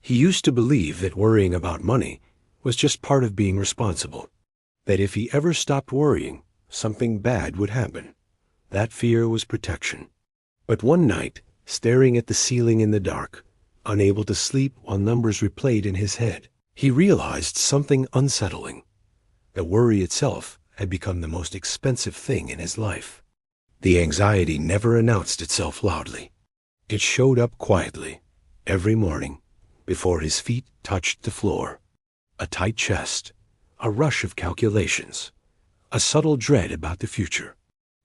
He used to believe that worrying about money was just part of being responsible, that if he ever stopped worrying, something bad would happen. That fear was protection. But one night, staring at the ceiling in the dark, unable to sleep while numbers replayed in his head, he realized something unsettling. The worry itself had become the most expensive thing in his life. The anxiety never announced itself loudly. It showed up quietly, every morning, before his feet touched the floor. A tight chest, a rush of calculations, a subtle dread about the future.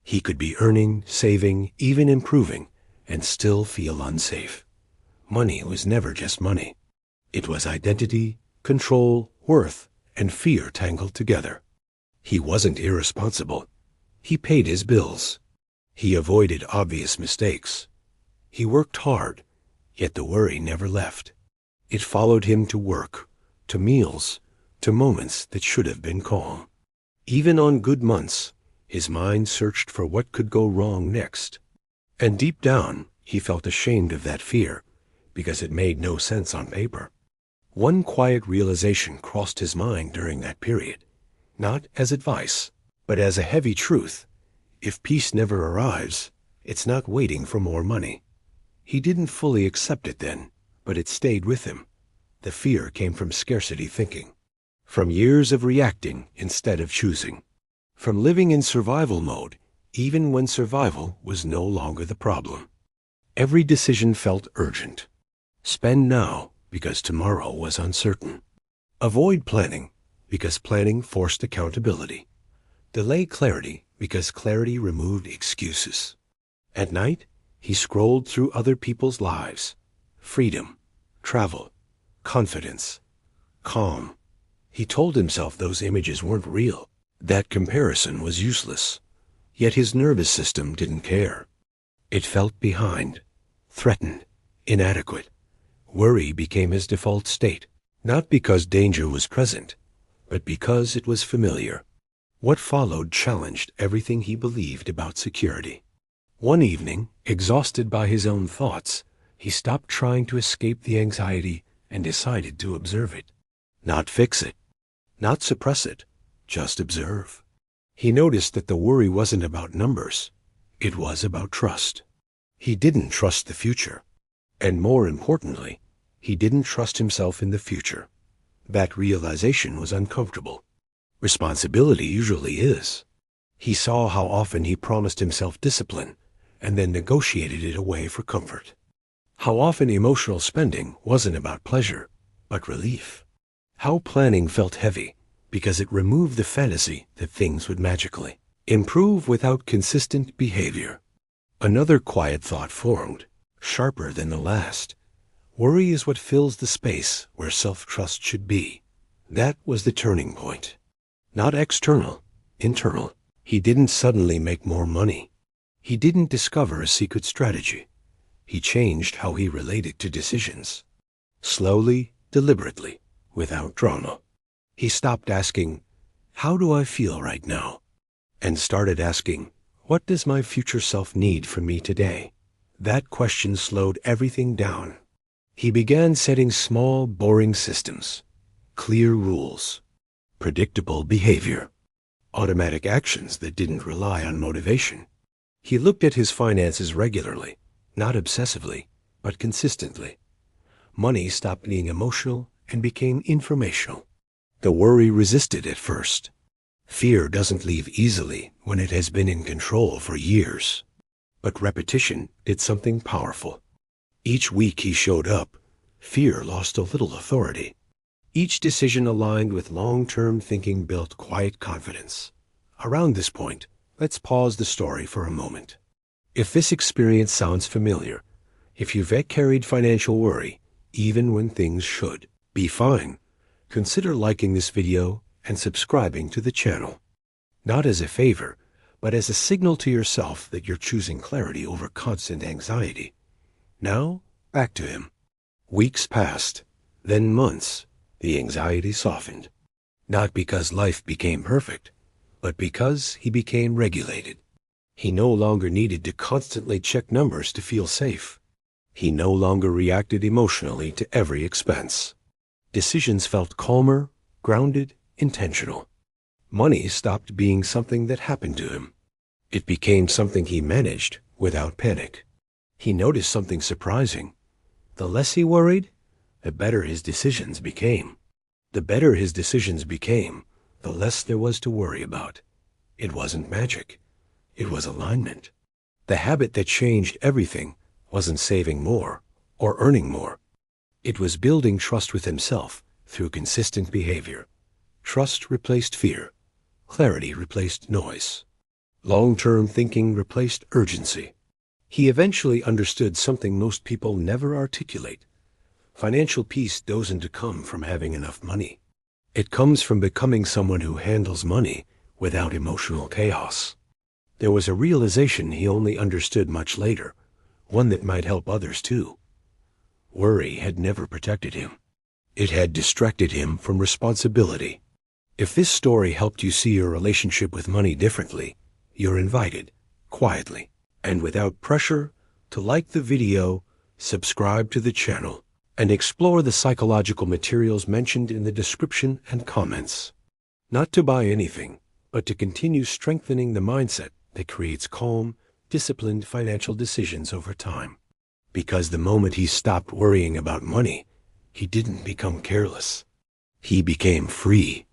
He could be earning, saving, even improving, and still feel unsafe. Money was never just money. It was identity, control, worth, and fear tangled together. He wasn't irresponsible. He paid his bills. He avoided obvious mistakes. He worked hard, yet the worry never left. It followed him to work, to meals, to moments that should have been calm. Even on good months, his mind searched for what could go wrong next. And deep down, he felt ashamed of that fear, because it made no sense on paper. One quiet realization crossed his mind during that period, not as advice, but as a heavy truth. If peace never arrives, it's not waiting for more money. He didn't fully accept it then, but it stayed with him. The fear came from scarcity thinking, from years of reacting instead of choosing, from living in survival mode even when survival was no longer the problem. Every decision felt urgent. Spend now because tomorrow was uncertain. Avoid planning because planning forced accountability. Delay clarity because clarity removed excuses. At night, he scrolled through other people's lives. Freedom, travel, confidence, calm. He told himself those images weren't real. That comparison was useless. Yet his nervous system didn't care. It felt behind, threatened, inadequate. Worry became his default state, not because danger was present, but because it was familiar. What followed challenged everything he believed about security. One evening, exhausted by his own thoughts, he stopped trying to escape the anxiety and decided to observe it. Not fix it, not suppress it, just observe. He noticed that the worry wasn't about numbers. It was about trust. He didn't trust the future. And more importantly, he didn't trust himself in the future. That realization was uncomfortable. Responsibility usually is. He saw how often he promised himself discipline and then negotiated it away for comfort. How often emotional spending wasn't about pleasure, but relief. How planning felt heavy because it removed the fantasy that things would magically improve without consistent behavior. Another quiet thought formed, sharper than the last. Worry is what fills the space where self-trust should be. That was the turning point. Not external, internal. He didn't suddenly make more money. He didn't discover a secret strategy. He changed how he related to decisions. Slowly, deliberately, without drama. He stopped asking, "How do I feel right now?" and started asking, "What does my future self need from me today?" That question slowed everything down. He began setting small, boring systems, clear rules, predictable behavior, automatic actions that didn't rely on motivation. He looked at his finances regularly, not obsessively, but consistently. Money stopped being emotional and became informational. The worry resisted at first. Fear doesn't leave easily when it has been in control for years. But repetition did something powerful. Each week he showed up, fear lost a little authority. Each decision aligned with long-term thinking built quiet confidence. Around this point, let's pause the story for a moment. If this experience sounds familiar, if you've carried financial worry, even when things should be fine, consider liking this video and subscribing to the channel. Not as a favor, but as a signal to yourself that you're choosing clarity over constant anxiety. Now, back to him. Weeks passed, then months. The anxiety softened. Not because life became perfect, but because he became regulated. He no longer needed to constantly check numbers to feel safe. He no longer reacted emotionally to every expense. Decisions felt calmer, grounded, intentional. Money stopped being something that happened to him. It became something he managed without panic. He noticed something surprising. The less he worried, the better his decisions became. The better his decisions became, the less there was to worry about. It wasn't magic. It was alignment. The habit that changed everything wasn't saving more or earning more. It was building trust with himself through consistent behavior. Trust replaced fear. Clarity replaced noise. Long-term thinking replaced urgency. He eventually understood something most people never articulate. Financial peace doesn't come from having enough money. It comes from becoming someone who handles money without emotional chaos. There was a realization he only understood much later, one that might help others too. Worry had never protected him. It had distracted him from responsibility. If this story helped you see your relationship with money differently, you're invited, quietly, and without pressure, to like the video, subscribe to the channel, and explore the psychological materials mentioned in the description and comments. Not to buy anything, but to continue strengthening the mindset that creates calm, disciplined financial decisions over time. Because the moment he stopped worrying about money, he didn't become careless. He became free.